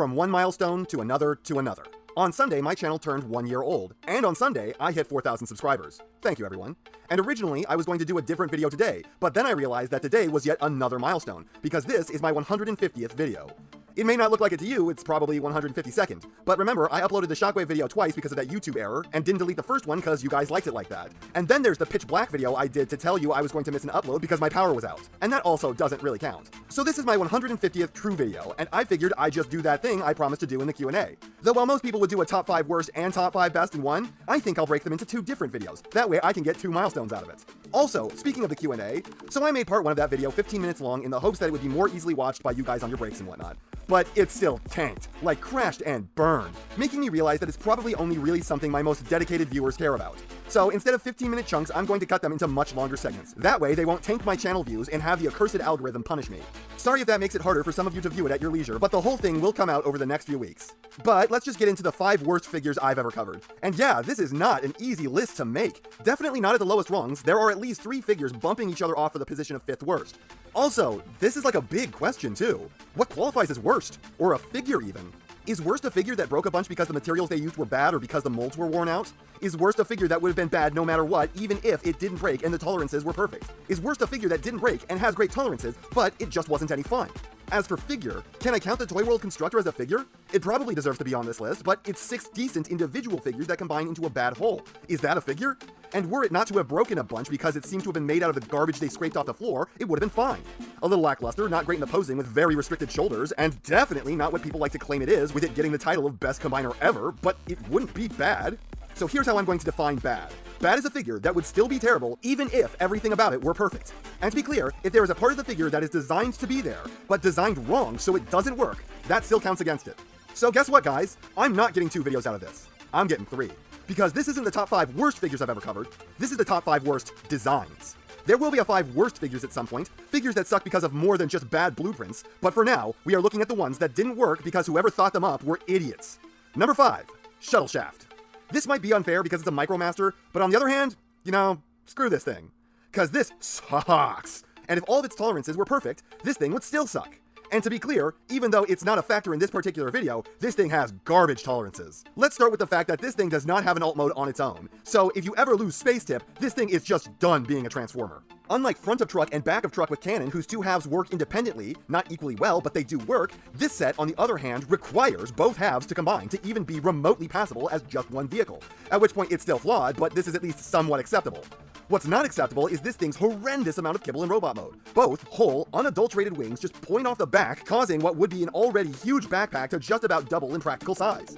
from one milestone to another to another. On Sunday, my channel turned 1 year old, and on Sunday, I hit 4,000 subscribers. Thank you, everyone. And originally, I was going to do a different video today, but then I realized that today was yet another milestone, because this is my 150th video. It may not look like it to you, it's probably 152nd. But remember, I uploaded the Shockwave video twice because of that YouTube error, and didn't delete the first one because you guys liked it like that. And then there's the pitch black video I did to tell you I was going to miss an upload because my power was out. And that also doesn't really count. So this is my 150th true video, and I figured I'd just do that thing I promised to do in the Q&A. Though while most people would do a top 5 worst and top 5 best in one, I think I'll break them into 2 different videos. That way I can get 2 milestones out of it. Also, speaking of the Q&A, so I made part 1 of that video 15 minutes long in the hopes that it would be more easily watched by you guys on your breaks and whatnot. But it's still tanked, like crashed and burned, making me realize that it's probably only really something my most dedicated viewers care about. So instead of 15-minute chunks, I'm going to cut them into much longer segments. That way, they won't tank my channel views and have the accursed algorithm punish me. Sorry if that makes it harder for some of you to view it at your leisure, but the whole thing will come out over the next few weeks. But let's just get into the 5 worst figures I've ever covered. And yeah, this is not an easy list to make. Definitely not at the lowest rungs. There are at least 3 figures bumping each other off for the position of 5th worst. Also, this is like a big question too. What qualifies as worst? Or a figure even? Is worst a figure that broke a bunch because the materials they used were bad or because the molds were worn out? Is worst a figure that would have been bad no matter what, even if it didn't break and the tolerances were perfect? Is worst a figure that didn't break and has great tolerances, but it just wasn't any fun? As for figure, can I count the Toy World Constructor as a figure? It probably deserves to be on this list, but it's 6 decent individual figures that combine into a bad whole. Is that a figure? And were it not to have broken a bunch because it seemed to have been made out of the garbage they scraped off the floor, it would have been fine. A little lackluster, not great in the posing with very restricted shoulders, and definitely not what people like to claim it is, with it getting the title of best combiner ever, but it wouldn't be bad. So here's how I'm going to define bad. Bad is a figure that would still be terrible even if everything about it were perfect. And to be clear, if there is a part of the figure that is designed to be there, but designed wrong so it doesn't work, that still counts against it. So guess what, guys? I'm not getting 2 videos out of this. I'm getting 3. Because this isn't the top 5 worst figures I've ever covered, this is the top 5 worst designs. There will be a 5 worst figures at some point, figures that suck because of more than just bad blueprints, but for now, we are looking at the ones that didn't work because whoever thought them up were idiots. Number 5, Shuttle Shaft. This might be unfair because it's a Micromaster, but on the other hand, you know, screw this thing. Cause this sucks. And if all of its tolerances were perfect, this thing would still suck. And to be clear, even though it's not a factor in this particular video, this thing has garbage tolerances. Let's start with the fact that this thing does not have an alt mode on its own. So if you ever lose space tip, this thing is just done being a transformer. Unlike front of truck and back of truck with cannon, whose 2 halves work independently, not equally well, but they do work, this set, on the other hand, requires both halves to combine to even be remotely passable as just one vehicle. At which point it's still flawed, but this is at least somewhat acceptable. What's not acceptable is this thing's horrendous amount of kibble in robot mode. Both whole, unadulterated wings just point off the back, causing what would be an already huge backpack to just about double in practical size.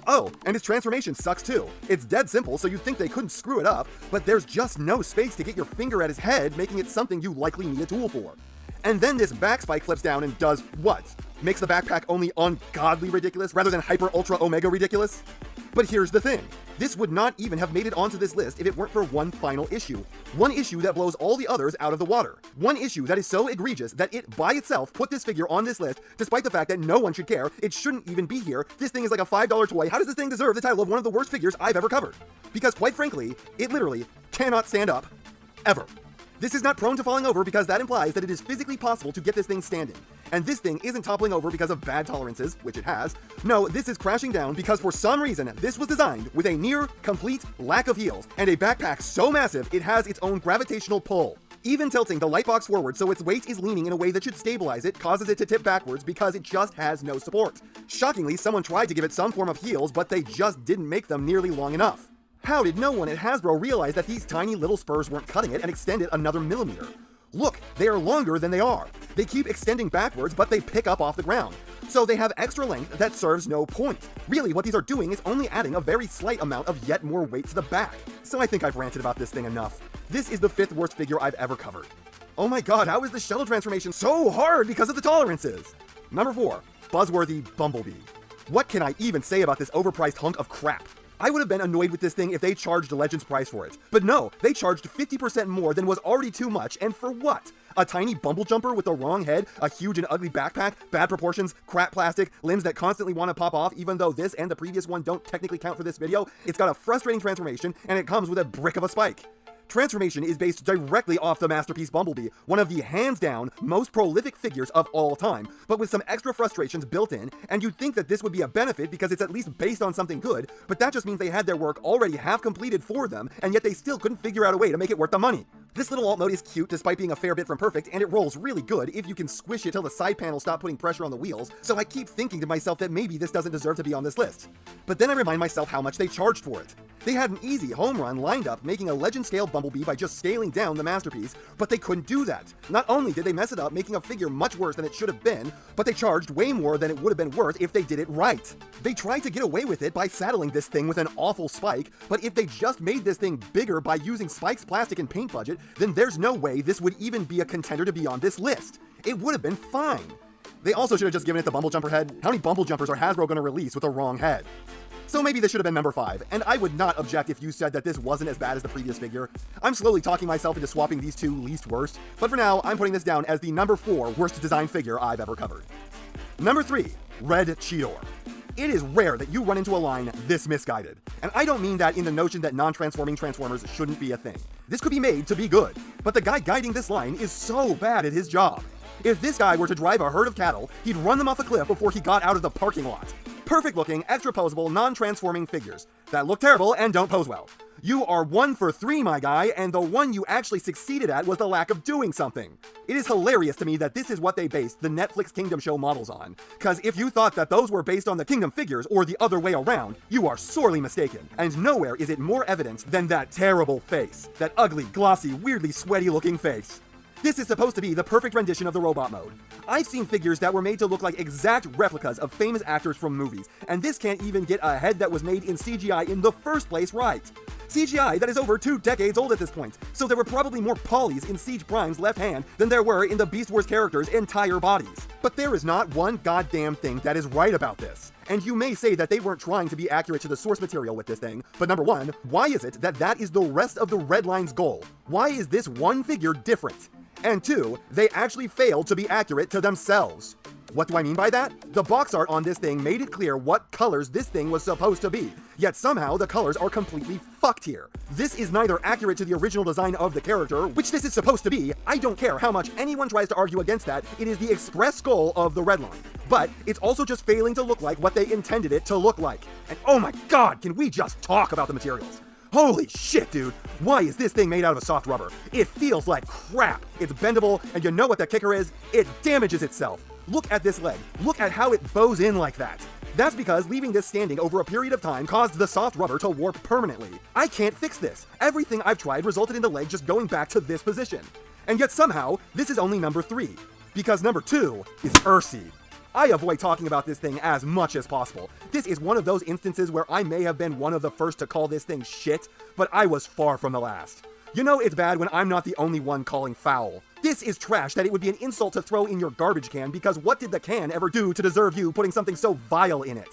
Oh, and his transformation sucks too. It's dead simple, so you'd think they couldn't screw it up, but there's just no space to get your finger at his head, making it something you likely need a tool for. And then this back spike flips down and does what? Makes the backpack only ungodly ridiculous rather than hyper ultra omega ridiculous? But here's the thing. This would not even have made it onto this list if it weren't for one final issue. One issue that blows all the others out of the water. One issue that is so egregious that it by itself put this figure on this list, despite the fact that no one should care. It shouldn't even be here. This thing is like a $5 toy. How does this thing deserve the title of one of the worst figures I've ever covered? Because quite frankly, it literally cannot stand up. Ever. This is not prone to falling over because that implies that it is physically possible to get this thing standing. And this thing isn't toppling over because of bad tolerances, which it has. No, this is crashing down because for some reason this was designed with a near complete lack of heels and a backpack so massive it has its own gravitational pull. Even tilting the light box forward so its weight is leaning in a way that should stabilize it causes it to tip backwards because it just has no support. Shockingly, someone tried to give it some form of heels, but they just didn't make them nearly long enough. How did no one at Hasbro realize that these tiny little spurs weren't cutting it and extend it another millimeter? Look, they are longer than they are. They keep extending backwards, but they pick up off the ground. So they have extra length that serves no point. Really, what these are doing is only adding a very slight amount of yet more weight to the back. So I think I've ranted about this thing enough. This is the 5th worst figure I've ever covered. Oh my god, how is the shuttle transformation so hard because of the tolerances? Number 4, Buzzworthy Bumblebee. What can I even say about this overpriced hunk of crap? I would have been annoyed with this thing if they charged a Legends price for it. But no, they charged 50% more than was already too much, and for what? A tiny bumble jumper with the wrong head, a huge and ugly backpack, bad proportions, crap plastic, limbs that constantly want to pop off even though this and the previous one don't technically count for this video. It's got a frustrating transformation, and it comes with a brick of a spike. Transformation is based directly off the masterpiece Bumblebee, one of the hands-down most prolific figures of all time, but with some extra frustrations built in, and you'd think that this would be a benefit because it's at least based on something good, but that just means they had their work already half completed for them, and yet they still couldn't figure out a way to make it worth the money. This little alt mode is cute despite being a fair bit from perfect, and it rolls really good if you can squish it till the side panels stop putting pressure on the wheels, so I keep thinking to myself that maybe this doesn't deserve to be on this list. But then I remind myself how much they charged for it. They had an easy home run lined up making a legend-scale Bumblebee by just scaling down the masterpiece, but they couldn't do that. Not only did they mess it up making a figure much worse than it should have been, but they charged way more than it would have been worth if they did it right. They tried to get away with it by saddling this thing with an awful Spike, but if they just made this thing bigger by using Spike's plastic and paint budget, then there's no way this would even be a contender to be on this list. It would have been fine. They also should have just given it the Bumble Jumper head. How many Bumble Jumpers are Hasbro going to release with the wrong head? So maybe this should have been number 5, and I would not object if you said that this wasn't as bad as the previous figure. I'm slowly talking myself into swapping these two least worst, but for now, I'm putting this down as the number 4 worst design figure I've ever covered. Number 3, Red Cheetor. It is rare that you run into a line this misguided, and I don't mean that in the notion that non-transforming Transformers shouldn't be a thing. This could be made to be good, but the guy guiding this line is so bad at his job. If this guy were to drive a herd of cattle, he'd run them off a cliff before he got out of the parking lot. Perfect looking, extra posable, non-transforming figures that look terrible and don't pose well. You are 1 for 3, my guy, and the one you actually succeeded at was the lack of doing something. It is hilarious to me that this is what they based the Netflix Kingdom show models on, cause if you thought that those were based on the Kingdom figures or the other way around, you are sorely mistaken, and nowhere is it more evident than that terrible face. That ugly, glossy, weirdly sweaty looking face. This is supposed to be the perfect rendition of the robot mode. I've seen figures that were made to look like exact replicas of famous actors from movies, and this can't even get a head that was made in CGI in the first place right. CGI that is over 2 decades old at this point, so there were probably more polys in Siege Prime's left hand than there were in the Beast Wars characters' entire bodies. But there is not one goddamn thing that is right about this. And you may say that they weren't trying to be accurate to the source material with this thing, but number 1, why is it that that is the rest of the Red Line's goal? Why is this one figure different? And 2, they actually failed to be accurate to themselves. What do I mean by that? The box art on this thing made it clear what colors this thing was supposed to be, yet somehow the colors are completely fucked here. This is neither accurate to the original design of the character, which this is supposed to be. I don't care how much anyone tries to argue against that, it is the express goal of the Red Line. But it's also just failing to look like what they intended it to look like. And oh my god, can we just talk about the materials? Holy shit, dude! Why is this thing made out of a soft rubber? It feels like crap! It's bendable, and you know what the kicker is? It damages itself! Look at this leg. Look at how it bows in like that. That's because leaving this standing over a period of time caused the soft rubber to warp permanently. I can't fix this. Everything I've tried resulted in the leg just going back to this position. And yet somehow, this is only number 3. Because number 2 is Ursi. I avoid talking about this thing as much as possible. This is one of those instances where I may have been one of the first to call this thing shit, but I was far from the last. You know it's bad when I'm not the only one calling foul. This is trash that it would be an insult to throw in your garbage can, because what did the can ever do to deserve you putting something so vile in it?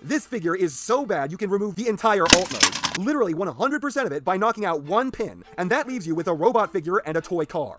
This figure is so bad you can remove the entire alt mode, literally 100% of it by knocking out one pin, and that leaves you with a robot figure and a toy car.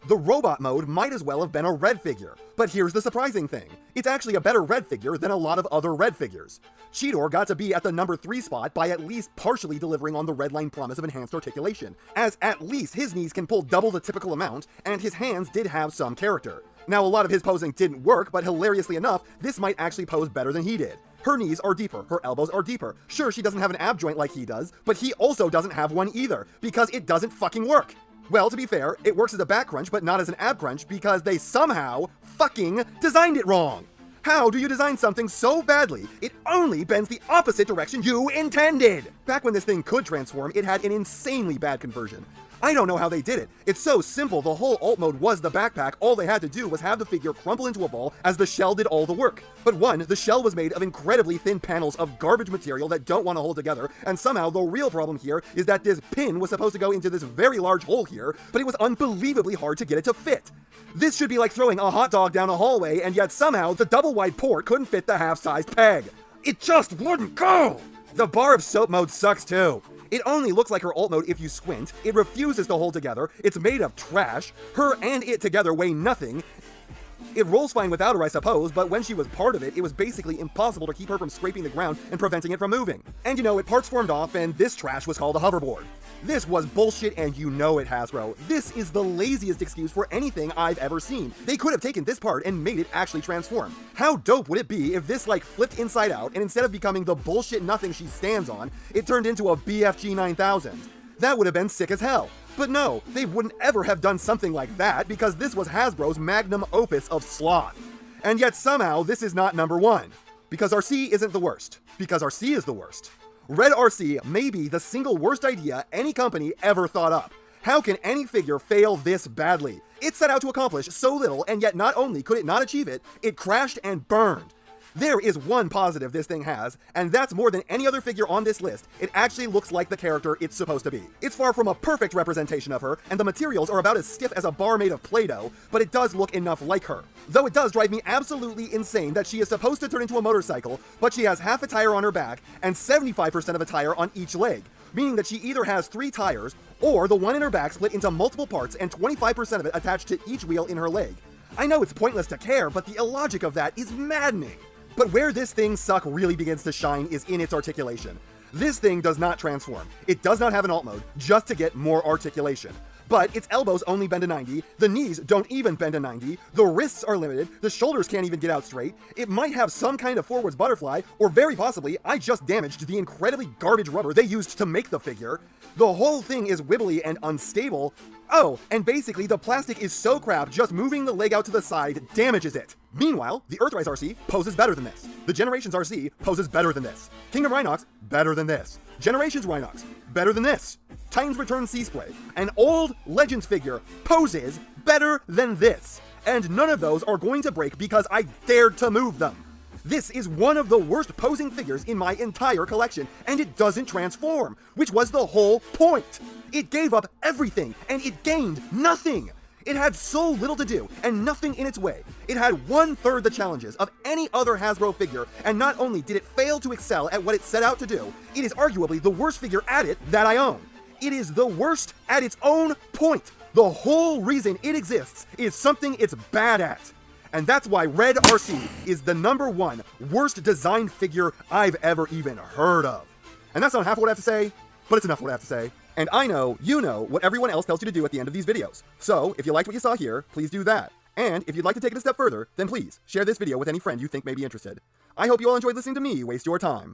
The robot mode might as well have been a red figure, but here's the surprising thing. It's actually a better red figure than a lot of other red figures. Cheetor got to be at the number 3 spot by at least partially delivering on the Red Line promise of enhanced articulation, as at least his knees can pull double the typical amount, and his hands did have some character. Now a lot of his posing didn't work, but hilariously enough, this might actually pose better than he did. Her knees are deeper, her elbows are deeper. Sure, she doesn't have an ab joint like he does, but he also doesn't have one either, because it doesn't fucking work. Well, to be fair, it works as a back crunch, but not as an ab crunch because they somehow fucking designed it wrong. How do you design something so badly, it only bends the opposite direction you intended? Back when this thing could transform, it had an insanely bad conversion. I don't know how they did it. It's so simple, the whole alt mode was the backpack. All they had to do was have the figure crumple into a ball as the shell did all the work. But 1, the shell was made of incredibly thin panels of garbage material that don't want to hold together, and somehow the real problem here is that this pin was supposed to go into this very large hole here, but it was unbelievably hard to get it to fit. This should be like throwing a hot dog down a hallway, and yet somehow the double-wide port couldn't fit the half-sized peg. It just wouldn't go! The bar of soap mode sucks too. It only looks like her alt mode if you squint, it refuses to hold together, it's made of trash, her and it together weigh nothing, It rolls fine without her, I suppose, but when she was part of it, it was basically impossible to keep her from scraping the ground and preventing it from moving. And you know, it parts formed off, and this trash was called a hoverboard. This was bullshit, and you know it, Hasbro. This is the laziest excuse for anything I've ever seen. They could have taken this part and made it actually transform. How dope would it be if this, like, flipped inside out, and instead of becoming the bullshit nothing she stands on, it turned into a BFG 9000? That would have been sick as hell. But no, they wouldn't ever have done something like that because this was Hasbro's magnum opus of sloth. And yet somehow this is not number one. Because RC isn't the worst. Because RC is the worst. Red RC may be the single worst idea any company ever thought up. How can any figure fail this badly? It set out to accomplish so little, and yet not only could it not achieve it, it crashed and burned. There is one positive this thing has, and that's more than any other figure on this list. It actually looks like the character it's supposed to be. It's far from a perfect representation of her, and the materials are about as stiff as a bar made of Play-Doh, but it does look enough like her. Though it does drive me absolutely insane that she is supposed to turn into a motorcycle, but she has half a tire on her back and 75% of a tire on each leg, meaning that she either has 3 tires, or the one in her back split into multiple parts and 25% of it attached to each wheel in her leg. I know it's pointless to care, but the illogic of that is maddening. But where this thing's suck really begins to shine is in its articulation. This thing does not transform. It does not have an alt mode, just to get more articulation. But its elbows only bend to 90, the knees don't even bend to 90, the wrists are limited, the shoulders can't even get out straight, it might have some kind of forwards butterfly, or very possibly, I just damaged the incredibly garbage rubber they used to make the figure. The whole thing is wibbly and unstable. Oh, and basically the plastic is so crap just moving the leg out to the side damages it. Meanwhile, the Earthrise RC poses better than this. The Generations RC poses better than this. Kingdom Rhinox, better than this. Generations Rhinox, better than this. Titans Return Seaspray, an old Legends figure, poses better than this. And none of those are going to break because I dared to move them. This is one of the worst posing figures in my entire collection, and it doesn't transform, which was the whole point. It gave up everything, and it gained nothing. It had so little to do, and nothing in its way. It had 1/3 the challenges of any other Hasbro figure, and not only did it fail to excel at what it set out to do, it is arguably the worst figure at it that I own. It is the worst at its own point. The whole reason it exists is something it's bad at. And that's why Red RC is the #1 worst designed figure I've ever even heard of. And that's not half what I have to say, but it's enough what I have to say. And I know you know what everyone else tells you to do at the end of these videos. So if you liked what you saw here, please do that. And if you'd like to take it a step further, then please share this video with any friend you think may be interested. I hope you all enjoyed listening to me waste your time.